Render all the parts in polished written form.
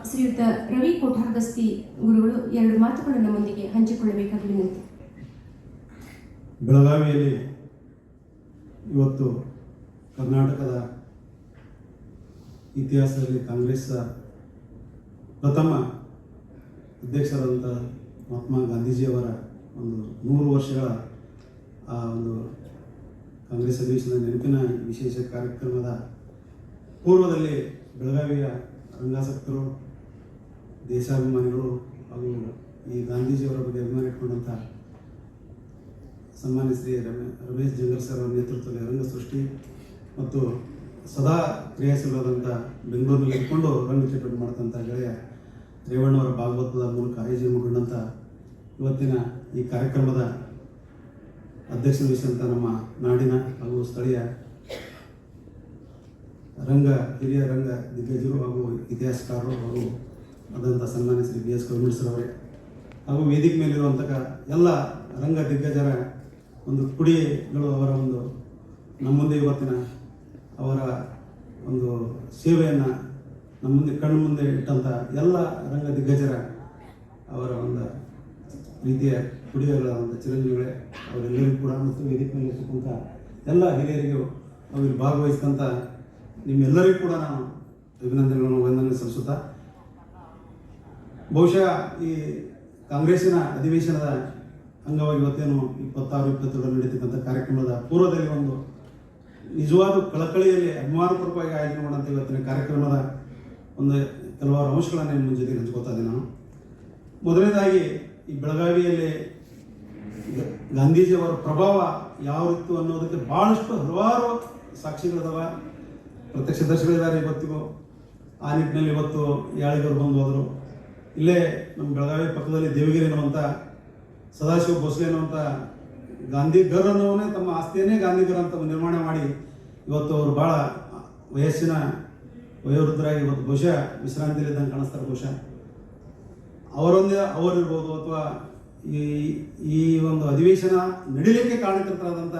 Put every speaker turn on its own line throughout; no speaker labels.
ಶ್ರೀಯುತ ರವಿ ಕೋಠಾರ್ಗಸ್ತಿ ಗುರುಗಳು ಎರಡು ಮಾತುಗಳನ್ನು ನಮ್ಮೊಂದಿಗೆ ಹಂಚಿಕೊಳ್ಳಬೇಕಾಗಿ ವಿನಂತಿ.
ಬೆಳಗಾವಿಯಲ್ಲಿ ಇವತ್ತು ಕರ್ನಾಟಕದ ಇತಿಹಾಸದಲ್ಲಿ ಕಾಂಗ್ರೆಸ್ ಪ್ರಥಮ ಅಧ್ಯಕ್ಷರಾದಂಥ ಮಹಾತ್ಮ ಗಾಂಧೀಜಿಯವರ ಒಂದು 100 ವರ್ಷಗಳ ಆ ಒಂದು ಕಾಂಗ್ರೆಸ್ ಅಧಿವೇಶನದ ನೆನಪಿನ ವಿಶೇಷ ಕಾರ್ಯಕ್ರಮದ ಪೂರ್ವದಲ್ಲಿ ಬೆಳಗಾವಿಯ ರಂಗಾಸಕ್ತರು, ದೇಶಾಭಿಮಾನಿಗಳು ಹಾಗೂ ಈ ಗಾಂಧೀಜಿಯವರ ಬಗ್ಗೆ ಅಭಿಮಾನ ಇಟ್ಕೊಂಡಂಥ ಸನ್ಮಾನ್ಯ ಶ್ರೀ ರಮೇಶ್ ಜಂಗರ್ ಸರ್ ಅವರ ನೇತೃತ್ವದಲ್ಲಿ ರಂಗ ಸೃಷ್ಟಿ ಮತ್ತು ಸದಾ ಕ್ರಿಯಾಶೀಲವಾದಂಥ ಬೆಂಗಳೂರಿನಲ್ಲಿ ಇಟ್ಕೊಂಡು ರಂಗ ಚಟುವಟಿಕೆ ಮಾಡ್ತಂಥ ಗೆಳೆಯ ರೇವಣ್ಣವರ ಭಾಗವತದ ಮೂಲಕ ಆಯೋಜನೆಗೊಂಡಂಥ ಇವತ್ತಿನ ಈ ಕಾರ್ಯಕ್ರಮದ ಅಧ್ಯಕ್ಷ ವಹಿಸಿದಂಥ ನಮ್ಮ ನಾಡಿನ ಹಾಗೂ ಸ್ಥಳೀಯ ಹಿರಿಯ ರಂಗ ದಿಗ್ಗಜರು ಹಾಗೂ ಇತಿಹಾಸಕಾರರು ಹಾಗೂ ಆದಂಥ ಸನ್ಮಾನ್ಯ ಶ್ರೀ BS ಕರುಣೇಶ್ ಅವರೇ ಹಾಗೂ ವೇದಿಕೆ ಮೇಲಿರುವಂಥ ಎಲ್ಲ ರಂಗ ದಿಗ್ಗಜರ ಒಂದು ಕುಡಿಗಳು ಅವರ ಒಂದು ನಮ್ಮ ಮುಂದೆ ಇವತ್ತಿನ ಅವರ ಒಂದು ಸೇವೆಯನ್ನು ನಮ್ಮ ಮುಂದೆ ಕಣ್ಣು ಮುಂದೆ ಇಟ್ಟಂಥ ಎಲ್ಲ ರಂಗ ದಿಗ್ಗಜರ ಅವರ ಒಂದು ರೀತಿಯ ಕುಡಿಗಳಾದಂಥ ಚಿರಂಜೀವಿಗಳೇ ಅವರೆಲ್ಲರಿಗೂ ಕೂಡ ಮತ್ತು ವೇದಿಕೆ ಮೇಲೆ ಇರ್ತಕ್ಕಂಥ ಎಲ್ಲ ಹಿರಿಯರಿಗೂ ಅವರು ಭಾಗವಹಿಸಿದಂಥ ನಿಮ್ಮೆಲ್ಲರಿಗೂ ಕೂಡ ನಾನು ವಂದನೆ ಸಲ್ಲಿಸುತ್ತಾ, ಬಹುಶಃ ಈ ಕಾಂಗ್ರೆಸ್ಸಿನ ಅಧಿವೇಶನದ ಅಂಗವಾಗಿ ಇವತ್ತೇನು 26-27 ನಡೀತಕ್ಕಂಥ ಕಾರ್ಯಕ್ರಮದ ಪೂರ್ವದಲ್ಲಿ ಒಂದು ನಿಜವಾದ ಕಳಕಳಿಯಲ್ಲಿ ಅಭಿಮಾನಪೂರ್ವಕವಾಗಿ ಆಯೋಜನೆ ಮಾಡುವಂಥ ಇವತ್ತಿನ ಕಾರ್ಯಕ್ರಮದ ಒಂದು ಕೆಲವಾರು ಅಂಶಗಳನ್ನು ನಿಮ್ಮ ಜೊತೆಗೆ ಹಂಚ್ಕೋತಾ ಇದ್ದೀನಿ ನಾನು. ಮೊದಲನೇದಾಗಿ ಈ ಬೆಳಗಾವಿಯಲ್ಲಿ ಗಾಂಧೀಜಿಯವರ ಪ್ರಭಾವ ಯಾವ ಇತ್ತು ಅನ್ನೋದಕ್ಕೆ ಭಾಳಷ್ಟು ಹಲವಾರು ಸಾಕ್ಷಿಗಳಿದಾವ, ಪ್ರತ್ಯಕ್ಷದರ್ಶಿಗಳಿದ್ದಾರೆ. ಇವತ್ತಿಗೂ ಆ ನಿಟ್ಟಿನಲ್ಲಿ ಇವತ್ತು ಯಾಳಿಗರು ಬಂದು ಹೋದರು. ಇಲ್ಲೇ ನಮ್ಮ ಬೆಳಗಾವಿ ಪಕ್ಕದಲ್ಲಿ ದೇವಗಿರಿ ಅನ್ನುವಂಥ ಸದಾಶಿವ ಭೋಸ್ಲೆ ಅನ್ನುವಂಥ ಗಾಂಧಿಗರ್ ಅನ್ನೋನೇ ತಮ್ಮ ಆಸ್ತಿಯನ್ನೇ ಗಾಂಧಿಗರ್ ಅಂತ ನಿರ್ಮಾಣ ಮಾಡಿ ಇವತ್ತು ಅವರು ಭಾಳ ವಯಸ್ಸಿನ ವಯೋವೃದ್ಧರಾಗಿ ಇವತ್ತು ಬಹುಶಃ ವಿಶ್ರಾಂತಿಯಲ್ಲಿದ್ದಂಗೆ ಕಾಣಿಸ್ತಾರೆ. ಬಹುಶಃ ಅವರಿರ್ಬೋದು ಅಥವಾ ಈ ಒಂದು ಅಧಿವೇಶನ ನಡೀಲಿಕ್ಕೆ ಕಾರಣಕರ್ತರಾದಂಥ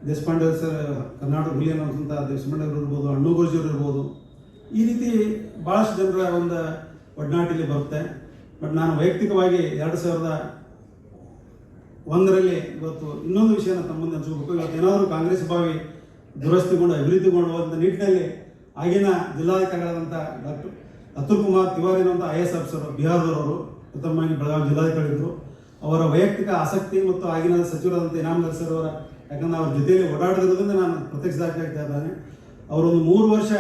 ದೇಶಪಾಂಡೆ ಸರ್, ಕರ್ನಾಟಕ ಹುಲಿ ಅನ್ನೋಂಥ ದೇಶಪಾಂಡೆ ಅವರು ಇರ್ಬೋದು, ಅಣ್ಣು ಗುರೂಜಿಯವರು ಇರ್ಬೋದು, ಈ ರೀತಿ ಭಾಳಷ್ಟು ಜನರ ಒಂದು ಒಡನಾಟಿಲಿ ಬರುತ್ತೆ. ಬಟ್ ನಾನು ವೈಯಕ್ತಿಕವಾಗಿ 2001ರಲ್ಲಿ ಇವತ್ತು ಇನ್ನೊಂದು ವಿಷಯನ ತಮ್ಮ ಮುಂದೆ ಹಂಚ್ಕೋಬೇಕು. ಇವತ್ತು ಏನಾದರೂ ಕಾಂಗ್ರೆಸ್ ಭಾವಿ ದುರಸ್ತಿಗೊಂಡು ಅಭಿವೃದ್ಧಿಗೊಳ್ಳುವಂಥ ನಿಟ್ಟಿನಲ್ಲಿ ಆಗಿನ ಜಿಲ್ಲಾಧಿಕಾರಿಗಳಾದಂಥ ಡಾಕ್ಟರ್ ಅತುಲ್ ಕುಮಾರ್ ತಿವಾರಿ ಅನ್ನುವಂಥ IAS ಆಫೀಸರು, ಬಿಹಾರದವರು ಪ್ರಥಮವಾಗಿ ಬೆಳಗಾವಿ ಜಿಲ್ಲಾಧಿಕಾರಿಗಳು, ಅವರ ವೈಯಕ್ತಿಕ ಆಸಕ್ತಿ ಮತ್ತು ಆಗಿನ ಸಚಿವರಾದಂಥ ಇನಾಮದಾರ್ ಸರ್ ಅವರ, ಯಾಕಂದ್ರೆ ಅವ್ರ ಜೊತೆಯಲ್ಲಿ ಓಡಾಡಿದ್ರಿಂದ ನಾನು ಪ್ರತ್ಯಕ್ಷ ಆಗ್ತಾ ಇದ್ದಾನೆ. ಅವರೊಂದು 3 ವರ್ಷ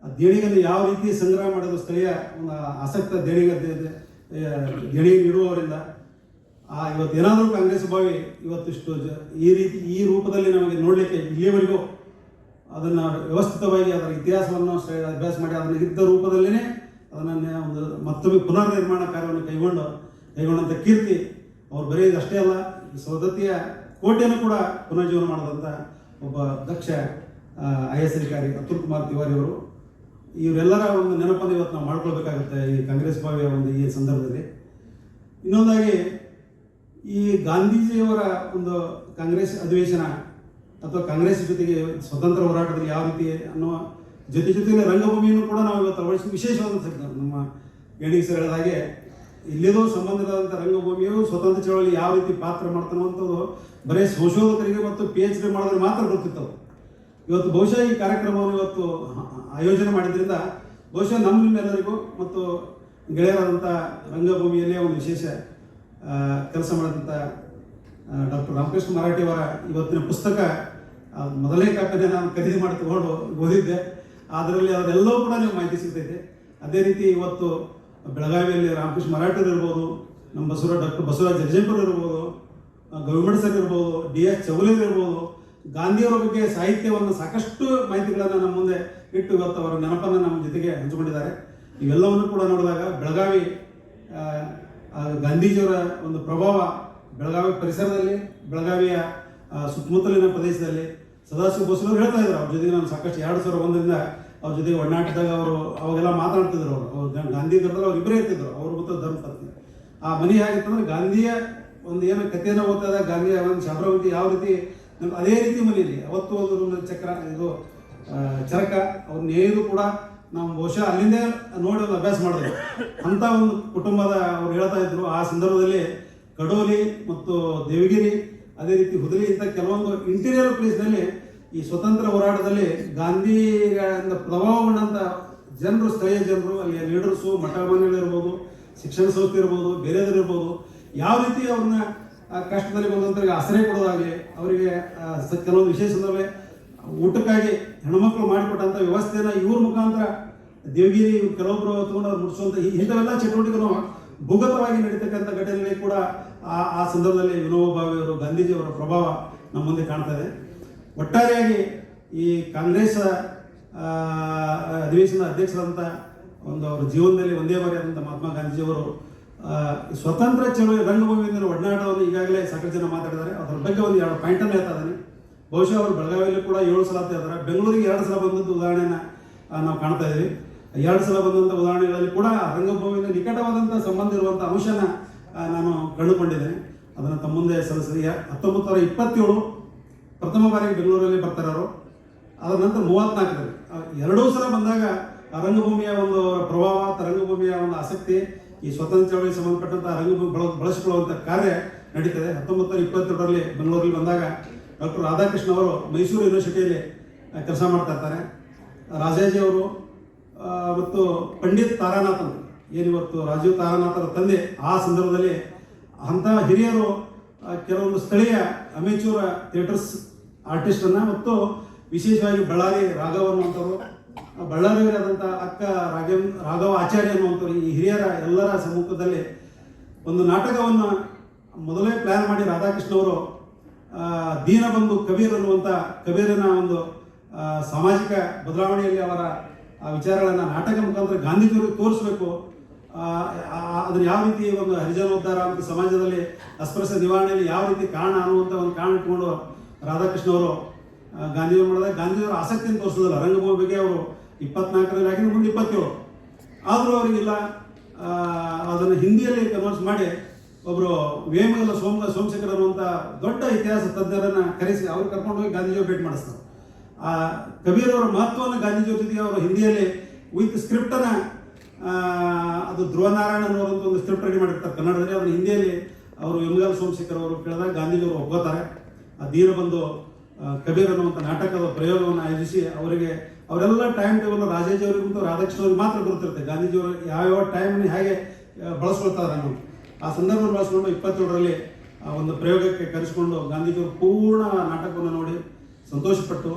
ದೇಣಿಗೆಯನ್ನು ಯಾವ ರೀತಿ ಸಂಗ್ರಹ ಮಾಡೋದು, ಸ್ಥಳೀಯ ಒಂದು ಆಸಕ್ತ ದೇಣಿಗೆ ನೀಡುವವರಿಂದ ಇವತ್ತು ಏನಾದರೂ ಕಾಂಗ್ರೆಸ್ ಭಾವಿ ಇವತ್ತಿಷ್ಟು ಈ ರೂಪದಲ್ಲಿ ನಮಗೆ ನೋಡಲಿಕ್ಕೆ ಇಲ್ಲಿಯವರೆಗೂ ಅದನ್ನು ವ್ಯವಸ್ಥಿತವಾಗಿ ಅದರ ಇತಿಹಾಸವನ್ನು ಅಭ್ಯಾಸ ಮಾಡಿ ಅದನ್ನು ಇದ್ದ ರೂಪದಲ್ಲೇ ಅದನ್ನು ಒಂದು ಮತ್ತೊಮ್ಮೆ ಪುನರ್ ನಿರ್ಮಾಣ ಕಾರ್ಯವನ್ನು ಕೈಗೊಂಡಂಥ ಕೀರ್ತಿ ಅವ್ರು ಬರೀ ಅಷ್ಟೇ ಅಲ್ಲ, ಸವದತ್ತಿಯ ಕೋಟೆಯನ್ನು ಕೂಡ ಪುನರ್ಜೀವನ ಮಾಡಿದಂಥ ಒಬ್ಬ ದಕ್ಷ IAS ಅಧಿಕಾರಿ ಅತುಲ್ ಕುಮಾರ್ ತಿವಾರಿ ಅವರು. ಇವರೆಲ್ಲರ ಒಂದು ನೆನಪನ್ನು ಇವತ್ತು ನಾವು ಮಾಡ್ಕೊಳ್ಬೇಕಾಗುತ್ತೆ ಈ ಕಾಂಗ್ರೆಸ್ ಭಾವಿಯ ಒಂದು ಈ ಸಂದರ್ಭದಲ್ಲಿ. ಇನ್ನೊಂದಾಗಿ ಈ ಗಾಂಧೀಜಿಯವರ ಒಂದು ಕಾಂಗ್ರೆಸ್ ಅಧಿವೇಶನ ಅಥವಾ ಕಾಂಗ್ರೆಸ್ ಜೊತೆಗೆ ಸ್ವತಂತ್ರ ಹೋರಾಟದಲ್ಲಿ ಯಾವ ರೀತಿ ಅನ್ನುವ ಜೊತೆಗೆ ರಂಗಭೂಮಿಯನ್ನು ಕೂಡ ನಾವು ಇವತ್ತು ಅಳವಡಿಸಿ ವಿಶೇಷವಾದಂಥ ನಮ್ಮ ಗಣಿಗೆ ಸರ್ ಹೇಳಿದ ಹಾಗೆ ಇಲ್ಲಿಯೂ ಸಂಬಂಧಿಸಿದಂಥ ರಂಗಭೂಮಿಯು ಸ್ವತಂತ್ರ ಚಳವಳಿ ಯಾವ ರೀತಿ ಪಾತ್ರ ಮಾಡ್ತಾನಂಥದ್ದು ಬರೀ ಸಂಶೋಧಕರಿಗೆ ಮತ್ತು PhD ಮಾಡಿದ್ರೆ ಮಾತ್ರ ಗೊತ್ತಿತ್ತವು. ಇವತ್ತು ಬಹುಶಃ ಈ ಕಾರ್ಯಕ್ರಮವನ್ನು ಇವತ್ತು ಆಯೋಜನೆ ಮಾಡಿದ್ರಿಂದ ಬಹುಶಃ ನಿಮ್ಮೆಲ್ಲರಿಗೂ ಮತ್ತು ಗೆಳೆಯರಾದಂಥ ರಂಗಭೂಮಿಯಲ್ಲೇ ಒಂದು ವಿಶೇಷ ಕೆಲಸ ಮಾಡಿದಂಥ ಡಾಕ್ಟರ್ ರಾಮಕೃಷ್ಣ ಮರಾಠಿಯವರ ಇವತ್ತಿನ ಪುಸ್ತಕ ಮೊದಲನೇ ಕಾಪಿನ ನಾನು ಖರೀದಿ ಮಾಡಿ ತಗೊಂಡು ಓದಿದ್ದೆ. ಅದರಲ್ಲಿ ಅದೆಲ್ಲವೂ ಕೂಡ ನೀವು ಮಾಹಿತಿ ಸಿಗ್ತೈತೆ. ಅದೇ ರೀತಿ ಇವತ್ತು ಬೆಳಗಾವಿಯಲ್ಲಿ ರಾಮಕೃಷ್ಣ ಮರಾಠರು ಇರ್ಬೋದು, ನಮ್ಮ ಡಾಕ್ಟರ್ ಬಸವರಾಜ್ ಜಗಜೇಪುರ ಇರ್ಬೋದು, ಗವಿಮಠ ಸರ್ ಇರ್ಬೋದು, DS ಚೌಲೇರ್ ಇರ್ಬೋದು, ಗಾಂಧಿಯವರ ಬಗ್ಗೆ ಸಾಹಿತ್ಯವನ್ನು ಸಾಕಷ್ಟು ಮಾಹಿತಿಗಳನ್ನು ನಮ್ಮ ಮುಂದೆ ಇಟ್ಟು ಇವತ್ತು ಅವರ ನೆನಪನ್ನು ನಮ್ಮ ಜೊತೆಗೆ ಹಂಚಿಕೊಂಡಿದ್ದಾರೆ. ಇವೆಲ್ಲವನ್ನು ಕೂಡ ನೋಡಿದಾಗ ಬೆಳಗಾವಿ ಗಾಂಧೀಜಿಯವರ ಒಂದು ಪ್ರಭಾವ ಬೆಳಗಾವಿ ಪರಿಸರದಲ್ಲಿ, ಬೆಳಗಾವಿಯ ಸುತ್ತಮುತ್ತಲಿನ ಪ್ರದೇಶದಲ್ಲಿ ಸದಾಶಿವ ಭೋಸ್ಲೆ ಹೇಳ್ತಾ ಇದ್ರು. ಅವ್ರ ಜೊತೆಗೆ ನಾನು ಸಾಕಷ್ಟು 2001ರಿಂದ ಅವ್ರ ಜೊತೆಗೆ ಒಡನಾಟದಾಗ ಅವರು ಅವಾಗೆಲ್ಲ ಮಾತಾಡ್ತಿದ್ರು. ಅವ್ರು ಗಾಂಧಿ ಗರ್ಭದಲ್ಲಿ ಅವ್ರು ಇಬ್ಬರೇ ಇರ್ತಿದ್ರು, ಅವರು ಮತ್ತು ಧರ್ಮಪತ್ನಿ. ಆ ಮನೆ ಹೇಗಿತ್ತಂದ್ರೆ ಗಾಂಧಿಯ ಒಂದು ಏನು ಕಥೆಯನ್ನು ಓದ್ತಾ ಇದ್ದಾಗ ಗಾಂಧಿಯ ಒಂದು ಶಾಬ್ರಾವತಿ ಯಾವ ರೀತಿ ಅದೇ ರೀತಿ ಮನೆಯಲ್ಲಿ ಅವತ್ತು ಒಂದು ಚಕ್ರ ಇದು ಚರಕ ಅವ್ರನ್ನ ನೇಯ್ದು ಕೂಡ ನಾವು ಬಹುಶಃ ಅಲ್ಲಿಂದೇ ನೋಡಿ ಒಂದು ಅಭ್ಯಾಸ ಮಾಡಿದ್ರು. ಅಂಥ ಒಂದು ಕುಟುಂಬದ ಅವ್ರು ಹೇಳ್ತಾ ಇದ್ರು, ಆ ಸಂದರ್ಭದಲ್ಲಿ ಕಡೋಲಿ ಮತ್ತು ದೇವಗಿರಿ ಅದೇ ರೀತಿ ಹುದಲಿ ಇಂಥ ಕೆಲವೊಂದು ಇಂಟೀರಿಯರ್ ಪ್ಲೇಸ್ನಲ್ಲಿ ಈ ಸ್ವತಂತ್ರ ಹೋರಾಟದಲ್ಲಿ ಗಾಂಧಿಯಿಂದ ಪ್ರಭಾವಗೊಂಡಂಥ ಜನರು, ಸ್ಥಳೀಯ ಜನರು, ಅಲ್ಲಿ ಲೀಡರ್ಸು, ಮಠ ಮನೆಗಳಿರ್ಬೋದು, ಶಿಕ್ಷಣ ಸಂಸ್ಥೆ ಇರ್ಬೋದು, ಬೇರೆಯವರು ಇರ್ಬೋದು, ಯಾವ ರೀತಿ ಅವ್ರನ್ನ ಕಷ್ಟದಲ್ಲಿ ಬಂದಂಥವ್ರಿಗೆ ಆಶ್ರಯ ಕೊಡೋದಾಗಲಿ, ಅವರಿಗೆ ಕೆಲವೊಂದು ವಿಶೇಷ ಸಂದರ್ಭ ಊಟಕ್ಕಾಗಿ ಹೆಣ್ಮಕ್ಳು ಮಾಡಿಕೊಟ್ಟಂಥ ವ್ಯವಸ್ಥೆನ ಇವ್ರ ಮುಖಾಂತರ ದೇವಗಿರಿ ಕೆಲವೊಬ್ಬರು ತಗೊಂಡು ಅವ್ರು ಮುಡಿಸುವಂಥ ಇಂಥವೆಲ್ಲ ಚಟುವಟಿಕೆಗಳು ಭೂಗತವಾಗಿ ನಡೀತಕ್ಕಂಥ ಘಟನೆಗಳಲ್ಲಿ ಕೂಡ ಆ ಸಂದರ್ಭದಲ್ಲಿ ವಿನೋಬಾ ಭಾವೆಯವರು, ಗಾಂಧೀಜಿಯವರ ಪ್ರಭಾವ ನಮ್ಮ ಮುಂದೆ ಕಾಣ್ತಾ ಇದೆ. ಒಟ್ಟಾರೆಯಾಗಿ ಈ ಕಾಂಗ್ರೆಸ್ ಅಧಿವೇಶನದ ಅಧ್ಯಕ್ಷರಾದಂಥ ಒಂದು ಅವರ ಜೀವನದಲ್ಲಿ ಒಂದೇ ಬಾರಿ ಆದಂಥ ಮಹಾತ್ಮ ಗಾಂಧೀಜಿಯವರು ಸ್ವತಂತ್ರ ಚಳವಳಿ ರಂಗಭೂಮಿಯಿಂದ ಒಡನಾಟವನ್ನು ಈಗಾಗಲೇ ಸಾಕಷ್ಟು ಜನ ಮಾತಾಡಿದ್ದಾರೆ. ಅದರ ಬಗ್ಗೆ ಒಂದು 2 ಪಾಯಿಂಟನ್ನು ಹೇಳ್ತಾ ಇದ್ದಾನೆ. ಬಹುಶಃ ಅವರು ಬೆಳಗಾವಿಯಲ್ಲಿ ಕೂಡ 7 ಸಲ ಅಂತ ಹೇಳ್ತಾರೆ. ಬೆಂಗಳೂರಿಗೆ 2 ಸಲ ಬಂದದ್ದು ಉದಾಹರಣೆನ ನಾವು ಕಾಣ್ತಾ ಇದ್ದೀವಿ. 2 ಸಲ ಬಂದಂಥ ಉದಾಹರಣೆಗಳಲ್ಲಿ ಕೂಡ ರಂಗಭೂಮಿಯಿಂದ ನಿಕಟವಾದಂಥ ಸಂಬಂಧ ಇರುವಂಥ ಅಂಶನ ನಾನು ಕಂಡುಕೊಂಡಿದ್ದೇನೆ. ಅದನ್ನು ತಮ್ಮ ಮುಂದೆ ಸಲ್ಲಿಸಿದೆ. 1927 ಪ್ರಥಮ ಬಾರಿಗೆ ಬೆಂಗಳೂರಲ್ಲಿ ಬರ್ತಾರೆ ಅವರು. ಅದರ ನಂತರ 34ರಲ್ಲಿ 2 ಸಲ ಬಂದಾಗ ರಂಗಭೂಮಿಯ ಒಂದು ಪ್ರಭಾವ, ರಂಗಭೂಮಿಯ ಒಂದು ಆಸಕ್ತಿ, ಈ ಸ್ವತಂತ್ರ ಚಳವಳಿಗೆ ಸಂಬಂಧಪಟ್ಟಂಥ ರಂಗಭೂಮಿ ಬಳಸಿಕೊಳ್ಳುವಂಥ ಕಾರ್ಯ ನಡೀತದೆ. 1922ರಲ್ಲಿ ಬೆಂಗಳೂರಲ್ಲಿ ಬಂದಾಗ ಡಾಕ್ಟರ್ ರಾಧಾಕೃಷ್ಣ ಅವರು ಮೈಸೂರು ಯೂನಿವರ್ಸಿಟಿಯಲ್ಲಿ ಕೆಲಸ ಮಾಡ್ತಾ ಇರ್ತಾರೆ. ರಾಜಾಜಿ ಅವರು ಮತ್ತು ಪಂಡಿತ್ ತಾರಾನಾಥನ್, ಏನಿವತ್ತು ರಾಜೀವ್ ತಾರಾನಾಥರ ತಂದೆ, ಆ ಸಂದರ್ಭದಲ್ಲಿ ಅಂಥ ಹಿರಿಯರು ಕೆಲವೊಂದು ಸ್ಥಳೀಯ ಅಮೆಚೂರ ಥಿಯೇಟರ್ಸ್ ಆರ್ಟಿಸ್ಟನ್ನು ಮತ್ತು ವಿಶೇಷವಾಗಿ ಬಳ್ಳಾರಿ ರಾಘವ ಅನ್ನುವಂಥವ್ರು, ಬಳ್ಳಾರಿಯವರಾದಂಥ ಅಕ್ಕ ರಾಘವ ಆಚಾರ್ಯ ಅನ್ನುವಂಥವ್ರು, ಈ ಹಿರಿಯರ ಎಲ್ಲರ ಸಮ್ಮುಖದಲ್ಲಿ ಒಂದು ನಾಟಕವನ್ನು ಮೊದಲೇ ಪ್ಲ್ಯಾನ್ ಮಾಡಿ ರಾಧಾಕೃಷ್ಣವರು ದೀನಬಂಧು ಕಬೀರ್ ಅನ್ನುವಂಥ ಕಬೀರನ ಒಂದು ಸಾಮಾಜಿಕ ಬದಲಾವಣೆಯಲ್ಲಿ ಅವರ ವಿಚಾರಗಳನ್ನು ನಾಟಕ ಮುಖಾಂತರ ಗಾಂಧೀಜಿಯವರಿಗೆ ತೋರಿಸಬೇಕು. ಅದನ್ನು ಯಾವ ರೀತಿ ಒಂದು ಹರಿಜನೋದ್ಧಾರ ಮತ್ತು ಸಮಾಜದಲ್ಲಿ ಅಸ್ಪೃಶ್ಯ ನಿವಾರಣೆಯಲ್ಲಿ ಯಾವ ರೀತಿ ಕಾರಣ ಅನ್ನುವಂಥ ಒಂದು ಕಾರಣ ಇಟ್ಕೊಂಡು ರಾಧಾಕೃಷ್ಣವರು ಗಾಂಧಿಯವರು ಮಾಡಿದಾಗ ಗಾಂಧಿಯವರ ಆಸಕ್ತಿಯನ್ನು ತೋರಿಸೋದಿಲ್ಲ. ರಂಗಭೂಮಿ ಬಗ್ಗೆ ಅವರು 24ರಲ್ಲಿ ಆಗಿನ ಮುಂದೆ 27 ಆದರೂ ಅವರಿಗೆಲ್ಲ ಅದನ್ನು ಹಿಂದಿಯಲ್ಲಿ ಕನ್ವರ್ಸ್ ಮಾಡಿ ಒಬ್ಬರು ವೇಮಗಲ ಸೋಮಶೇಖರ್ ಅನ್ನುವಂಥ ದೊಡ್ಡ ಇತಿಹಾಸ ತಜ್ಞರನ್ನು ಕರೆಸಿ ಅವ್ರು ಕರ್ಕೊಂಡು ಹೋಗಿ ಗಾಂಧೀಜಿಯವರು ಭೇಟಿ ಮಾಡಿಸ್ತಾರೆ. ಆ ಕಬೀರ್ ಅವರ ಮಹತ್ವವನ್ನು ಗಾಂಧೀಜಿಯವ್ರ ಜೊತೆಗೆ ಅವರು ಹಿಂದಿಯಲ್ಲಿ ವಿತ್ ಸ್ಕ್ರಿಪ್ಟನ್ನು, ಅದು ಧ್ರುವನಾರಾಯಣ ಅನ್ನೋರಂಥ ಒಂದು ಸ್ಕ್ರಿಪ್ಟ್ ರೆಡಿ ಮಾಡಿರ್ತಾರೆ ಕನ್ನಡದಲ್ಲಿ. ಅದನ್ನು ಹಿಂದಿಯಲ್ಲಿ ಅವರು ವೇಮಗಲ ಸೋಮಶೇಖರ್ ಅವರು ಕೇಳಿದಾಗ ಗಾಂಧೀಜಿಯವರು ಒಪ್ಕೋತಾರೆ. ಆ ದೀನಬಂಧು ಕಬೀರ್ ಅನ್ನುವಂಥ ನಾಟಕದ ಪ್ರಯೋಗವನ್ನು ಆಯೋಜಿಸಿ ಅವರೆಲ್ಲ ಟೈಮ್ ಟೇಬಲ್ ರಾಜಾಜಿಯವರಿಗೂ ಮತ್ತು ರಾಧಾಕೃಷ್ಣವ್ರಿಗೆ ಮಾತ್ರ ಗೊತ್ತಿರುತ್ತೆ. ಗಾಂಧೀಜಿಯವರು ಯಾವ್ಯಾವ ಟೈಮನ್ನು ಹೇಗೆ ಬಳಸ್ಕೊಳ್ತಾರೆ ಅನ್ನೋದು ಆ ಸಂದರ್ಭವನ್ನು ಬಳಸ್ಕೊಂಡು 27ರಲ್ಲಿ ಒಂದು ಪ್ರಯೋಗಕ್ಕೆ ಕರೆಸಿಕೊಂಡು ಗಾಂಧೀಜಿಯವರು ಪೂರ್ಣ ನಾಟಕವನ್ನು ನೋಡಿ ಸಂತೋಷಪಟ್ಟು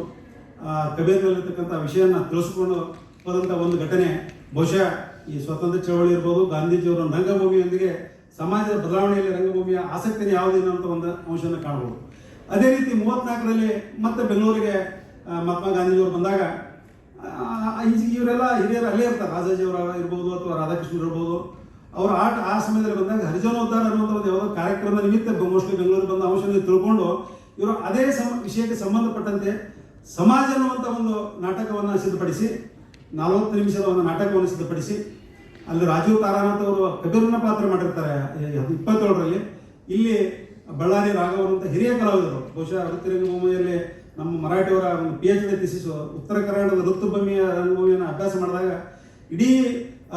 ಕಬೀರ್ನಲ್ಲಿರ್ತಕ್ಕಂಥ ವಿಷಯನ ತಿಳಿಸ್ಕೊಂಡು ಹೋದಂಥ ಒಂದು ಘಟನೆ ಬಹುಶಃ ಈ ಸ್ವಾತಂತ್ರ್ಯ ಚಳವಳಿ ಇರ್ಬೋದು, ಗಾಂಧೀಜಿಯವರ ರಂಗಭೂಮಿಯೊಂದಿಗೆ ಸಮಾಜದ ಬದಲಾವಣೆಯಲ್ಲಿ ರಂಗಭೂಮಿಯ ಆಸಕ್ತಿನೇ ಯಾವುದೇನು ಅಂತ ಒಂದು ಅಂಶವನ್ನು ಕಾಣ್ಬೋದು. ಅದೇ ರೀತಿ 34ರಲ್ಲಿ ಮತ್ತೆ ಬೆಂಗಳೂರಿಗೆ ಮಹಾತ್ಮ ಗಾಂಧೀಜಿಯವರು ಬಂದಾಗ ಇವರೆಲ್ಲ ಹಿರಿಯರು ಅಲ್ಲೇ ಇರ್ತಾರೆ. ರಾಜಾಜಿಯವರ ಇರ್ಬೋದು ಅಥವಾ ರಾಧಾಕೃಷ್ಣ ಇರ್ಬೋದು. ಅವರು ಆ ಸಮಯದಲ್ಲಿ ಬಂದಾಗ ಹರಿಜನೋದ್ಧಾರ ಅನ್ನುವಂಥ ಒಂದು ಯಾವುದೋ ಕಾರ್ಯಕ್ರಮದ ನಿಮಿತ್ತ ಮೋಸ್ಟ್ಲಿ ಬೆಂಗಳೂರಿಗೆ ಬಂದ ಅಂಶವನ್ನು ತಿಳ್ಕೊಂಡು ಇವರು ಅದೇ ವಿಷಯಕ್ಕೆ ಸಂಬಂಧಪಟ್ಟಂತೆ ಸಮಾಜ ಅನ್ನುವಂಥ ಒಂದು ನಾಟಕವನ್ನು ಸಿದ್ಧಪಡಿಸಿ 40 ನಿಮಿಷದ ಒಂದು ನಾಟಕವನ್ನು ಸಿದ್ಧಪಡಿಸಿ ಅಲ್ಲಿ ರಾಜೀವ್ ತಾರಾನಾಥ್ ಅವರು ಕಬೀರನ ಪಾತ್ರ ಮಾಡಿರ್ತಾರೆ 27ರಲ್ಲಿ. ಇಲ್ಲಿ ಬಳ್ಳಾರಿ ರಾಘವ ಅಂತ ಹಿರಿಯ ಕಲಾವಿದರು, ಬಹುಶಃ ವೃತ್ತಿ ರಂಗಭೂಮಿಯಲ್ಲಿ ನಮ್ಮ ಮರಾಠಿಯವರ ಒಂದು PhD ಥೀಸಿಸ್ ಉತ್ತರ ಕರ್ನಾಟಕದ ಋತುಭೂಮಿಯ ರಂಗಭೂಮಿಯನ್ನು ಅಭ್ಯಾಸ ಮಾಡಿದಾಗ ಇಡೀ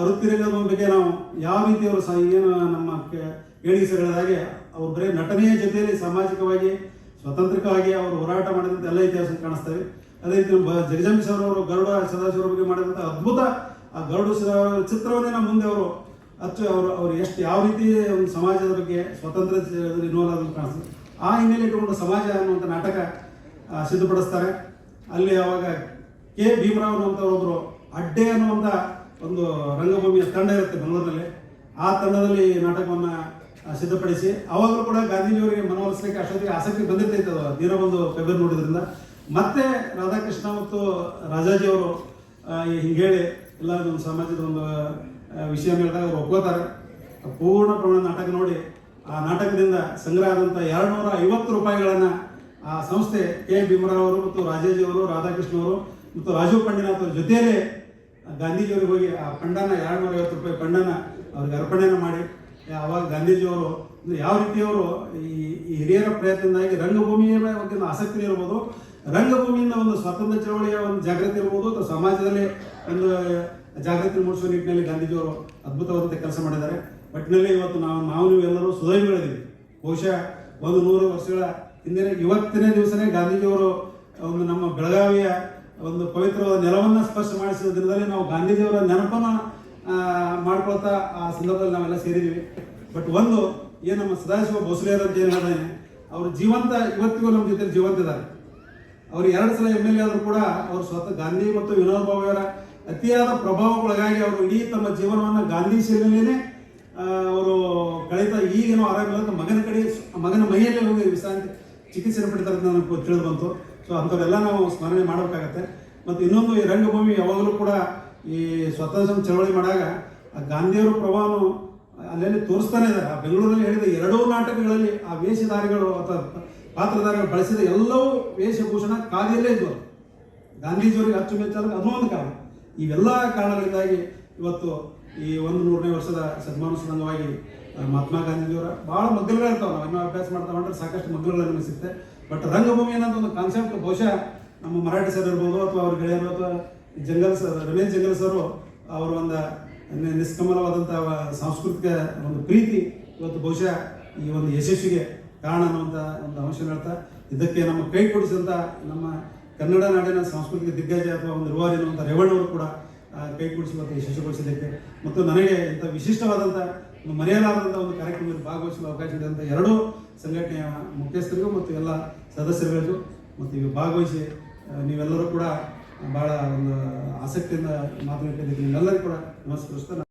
ವೃತ್ತಿ ರಂಗಭೂಮಿ ಬಗ್ಗೆ ನಾವು ಯಾವ ರೀತಿ ಅವರು ಏನು ನಮ್ಮ ಹೇಳಿದಾಗೆ ಅವ್ರು ಬರೀ ನಟನೆಯ ಜೊತೆಯಲ್ಲಿ ಸಾಮಾಜಿಕವಾಗಿ ಸ್ವತಂತ್ರವಾಗಿ ಅವರು ಹೋರಾಟ ಮಾಡಿದಂಥ ಎಲ್ಲ ಇತಿಹಾಸ ಕಾಣಿಸ್ತವೆ. ಅದೇ ರೀತಿ ಜಗಜಂಬಿ ಸರ್ ಅವರು ಗರುಡ ಸದಾಶಿವರ ಬಗ್ಗೆ ಮಾಡಿದಂಥ ಅದ್ಭುತ ಆ ಗರುಡ ಚಿತ್ರವನ್ನೇ ನಮ್ಮ ಮುಂದೆ ಅವರು ಅವರು ಎಷ್ಟು ಯಾವ ರೀತಿ ಒಂದು ಸಮಾಜದ ಬಗ್ಗೆ ಸ್ವತಂತ್ರ ಇನ್ವಾಲ್ವ್ ಆಗೋದು ಕಾಣಿಸ್ತದೆ. ಆ ಹಿನ್ನೆಲೆ ಇಟ್ಟುಕೊಂಡು ಸಮಾಜ ಅನ್ನುವಂಥ ನಾಟಕ ಸಿದ್ಧಪಡಿಸ್ತಾರೆ. ಅಲ್ಲಿ ಅವಾಗ ಕೆ ಭೀಮರಾವ್ ಅನ್ನುವಂಥವ್ರೊಬ್ಬರು ಅಡ್ಡೆ ಅನ್ನುವಂಥ ಒಂದು ರಂಗಭೂಮಿಯ ತಂಡ ಇರುತ್ತೆ ಬೆಂಗಳೂರಿನಲ್ಲಿ. ಆ ತಂಡದಲ್ಲಿ ನಾಟಕವನ್ನು ಸಿದ್ಧಪಡಿಸಿ ಅವಾಗಲೂ ಕೂಡ ಗಾಂಧೀಜಿಯವರಿಗೆ ಮನವೊಲಿಸಲಿಕ್ಕೆ ಅಷ್ಟೊತ್ತಿಗೆ ಆಸಕ್ತಿ ಬಂದಿರ್ತೈತೆ. ಅದು ದೀನಬಂಧು ಕಬೀರ್ ನೋಡಿದ್ರಿಂದ ಮತ್ತೆ ರಾಧಾಕೃಷ್ಣ ಮತ್ತು ರಾಜಾಜಿಯವರು ಹೀಗೆ ಹೇಳಿ ಎಲ್ಲ ಒಂದು ಸಮಾಜದ ಒಂದು ವಿಷಯ ಹೇಳಿದಾಗ ಅವರು ಒಪ್ಕೋತಾರೆ. ಪೂರ್ಣ ಪ್ರಮಾಣದ ನಾಟಕ ನೋಡಿ ಆ ನಾಟಕದಿಂದ ಸಂಗ್ರಹ ಆದಂಥ 250 ರೂಪಾಯಿಗಳನ್ನು ಆ ಸಂಸ್ಥೆ ಕೆ ಭೀಮರಾವ್ ಅವರು ಮತ್ತು ರಾಜಾಜಿಯವರು, ರಾಧಾಕೃಷ್ಣವರು ಮತ್ತು ರಾಜೀವ್ ಪಂಡಿನಾಥ್ ಅವ್ರ ಜೊತೆಯಲ್ಲೇ ಗಾಂಧೀಜಿಯವರಿಗೆ ಹೋಗಿ ಆ ಫಂಡನ್ನು 250 ರೂಪಾಯಿ ಫಂಡನ್ನು ಅವ್ರಿಗೆ ಅರ್ಪಣೆಯನ್ನು ಮಾಡಿ ಆವಾಗ ಗಾಂಧೀಜಿಯವರು ಯಾವ ರೀತಿಯವರು ಈ ಹಿರಿಯರ ಪ್ರಯತ್ನದಿಂದಾಗಿ ರಂಗಭೂಮಿಯ ಬಗ್ಗೆ ಆಸಕ್ತಿ ಇರ್ಬೋದು, ರಂಗಭೂಮಿಯಿಂದ ಒಂದು ಸ್ವಾತಂತ್ರ್ಯ ಚಳವಳಿಯ ಒಂದು ಜಾಗೃತಿ ಇರ್ಬೋದು ಅಥವಾ ಸಮಾಜದಲ್ಲಿ ಒಂದು ಜಾಗೃತಿ ಮೂಡಿಸುವ ನಿಟ್ಟಿನಲ್ಲಿ ಗಾಂಧೀಜಿಯವರು ಅದ್ಭುತವಾದಂಥ ಕೆಲಸ ಮಾಡಿದ್ದಾರೆ. ಒಟ್ಟಿನಲ್ಲಿ ಇವತ್ತು ನಾವು ನೀವೆಲ್ಲರೂ ಸುದೈವಿಗಳಿದ್ದೀವಿ. ಬಹುಶಃ 100 ವರ್ಷಗಳ ಹಿಂದಿನ ಇವತ್ತಿನ ದಿವಸನೇ ಗಾಂಧೀಜಿಯವರು ಒಂದು ನಮ್ಮ ಬೆಳಗಾವಿಯ ಒಂದು ಪವಿತ್ರವಾದ ನೆಲವನ್ನು ಸ್ಪರ್ಶ ಮಾಡಿಸಿದ ದಿನದಲ್ಲಿ ನಾವು ಗಾಂಧೀಜಿಯವರ ನೆನಪನ್ನು ಮಾಡ್ಕೊಳ್ತಾ ಆ ಸಂದರ್ಭದಲ್ಲಿ ನಾವೆಲ್ಲ ಸೇರಿದ್ದೀವಿ. ಬಟ್ ಏನು ನಮ್ಮ ಸದಾಶಿವ ಭೋಸಲೆಯವರು ಅಂತ ಏನು ಹೇಳಿದಾನೆ, ಅವರು ಜೀವಂತ ಇವತ್ತಿಗೂ ನಮ್ಮ ಜೊತೆ ಜೀವಂತ ಇದ್ದಾರೆ. ಅವರು 2 ಸಲ MLA ಆದರೂ ಕೂಡ ಅವರು ಸ್ವತಃ ಗಾಂಧಿ ಮತ್ತು ವಿನೋಬ ಭಾವೆಯವರ ಅತಿಯಾದ ಪ್ರಭಾವಕ್ಕೊಳಗಾಗಿ ಅವರು ಇಡೀ ತಮ್ಮ ಜೀವನವನ್ನು ಗಾಂಧಿ ಶೈಲಿಯಲ್ಲೇ ಅವರು ಕಳೀತಾ ಈಗೇನೋ ಆರಾಮಿಲ್ಲ ಮಗನ ಮೈಯಲ್ಲೇ ಹೋಗಿ ವಿಶ್ರಾಂತಿ ಚಿಕಿತ್ಸೆ ಪಡಿತಾರೆ ಅಂತ ನನಗೆ ತಿಳಿದು ಬಂತು. ಸೊ ಅಂಥವರೆಲ್ಲ ನಾವು ಸ್ಮರಣೆ ಮಾಡಬೇಕಾಗತ್ತೆ. ಮತ್ತು ಇನ್ನೊಂದು, ಈ ರಂಗಭೂಮಿ ಯಾವಾಗಲೂ ಕೂಡ ಈ ಸ್ವಾತಂತ್ರ್ಯ ಚಳವಳಿ ಮಾಡಾಗ ಆ ಗಾಂಧಿಯವರ ಪ್ರಭಾವನು ಅಲ್ಲೆಲ್ಲಿ ತೋರಿಸ್ತಾನೆ ಇದ್ದಾರೆ. ಆ ಬೆಂಗಳೂರಲ್ಲಿ ಹೇಳಿದ 2 ನಾಟಕಗಳಲ್ಲಿ ಆ ವೇಷಧಾರಿಗಳು ಅಥವಾ ಪಾತ್ರಧಾರಿಗಳು ಬಳಸಿದ ಎಲ್ಲವೂ ವೇಷಭೂಷಣ ಖಾದಿಯಲ್ಲೇ ಇದ್ವು. ಗಾಂಧೀಜಿಯವರಿಗೆ ಅಚ್ಚುಮೆಚ್ಚಾದ ಅದೂ ಒಂದು ಕಾರಣ. ಇವೆಲ್ಲ ಕಾರಣಗಳಿಂದಾಗಿ ಇವತ್ತು ಈ 100ನೇ ವರ್ಷದ ಶತಮಾನೋತ್ಸವದ ಅಂಗವಾಗಿ ಮಹಾತ್ಮ ಗಾಂಧೀಜಿಯವರ ಭಾಳ ಮಗ್ಗಲುಗಳಿರ್ತಾವೆ. ನಾವು ಇನ್ನೂ ಅಭ್ಯಾಸ ಮಾಡ್ತಾ ಹೊಂಟ್ರೆ ಸಾಕಷ್ಟು ಮಗ್ಗಲುಗಳು ನಮಗೆ ಸಿಗುತ್ತೆ. ಬಟ್ ರಂಗಭೂಮಿ ಅನ್ನೋದು ಒಂದು ಕಾನ್ಸೆಪ್ಟ್ ಬಹುಶಃ ನಮ್ಮ ಮರಾಠಿ ಸರ್ ಇರ್ಬೋದು ಅಥವಾ ಅವ್ರ ಗೆಳೆಯರು ಅಥವಾ ಜಂಗಲ್ ಸರ್, ರಮೇಶ್ ಜಂಗಲ್ ಸರು ಅವರ ಒಂದು ನಿಷ್ಕಮಲವಾದಂಥ ಸಾಂಸ್ಕೃತಿಕ ಒಂದು ಪ್ರೀತಿ ಇವತ್ತು ಬಹುಶಃ ಈ ಒಂದು ಯಶಸ್ವಿಗೆ ಕಾರಣ ಅನ್ನುವಂಥ ಒಂದು ಅಂಶ ಹೇಳ್ತಾ, ಇದಕ್ಕೆ ನಮ್ಮ ಕೈ ಕೊಡಿಸಿದಂಥ ನಮ್ಮ ಕನ್ನಡ ನಾಡಿನ ಸಾಂಸ್ಕೃತಿಕ ದಿಗ್ಗಜ ಅಥವಾ ಒಂದು ರೂವಾರಿ ಅನ್ನುವಂಥ ರೇವಣ್ಣವರು ಕೂಡ ಕೈ ಕೊಡಿಸಿ ಮತ್ತು ಯಶಸ್ವಿಗೊಳಿಸಿದ್ದಕ್ಕೆ ಮತ್ತು ನನಗೆ ಇಂಥ ವಿಶಿಷ್ಟವಾದಂಥ ಮರೆಯಲಾರದಂಥ ಒಂದು ಕಾರ್ಯಕ್ರಮದಲ್ಲಿ ಭಾಗವಹಿಸಲು ಅವಕಾಶ ಇದ್ದಂಥ 2 ಸಂಘಟನೆಯ ಮುಖ್ಯಸ್ಥರಿಗೂ ಮತ್ತು ಎಲ್ಲ ಸದಸ್ಯರುಗಳಿಗೂ ಮತ್ತು ಈಗ ಭಾಗವಹಿಸಿ ನೀವೆಲ್ಲರೂ ಕೂಡ ಭಾಳ ಒಂದು ಆಸಕ್ತಿಯಿಂದ ಮಾತನಾಡಿದ್ದಕ್ಕೆ ನಿಮ್ಮೆಲ್ಲರಿಗೂ ಕೂಡ ನಮಸ್ಕರಿಸ್ತಾ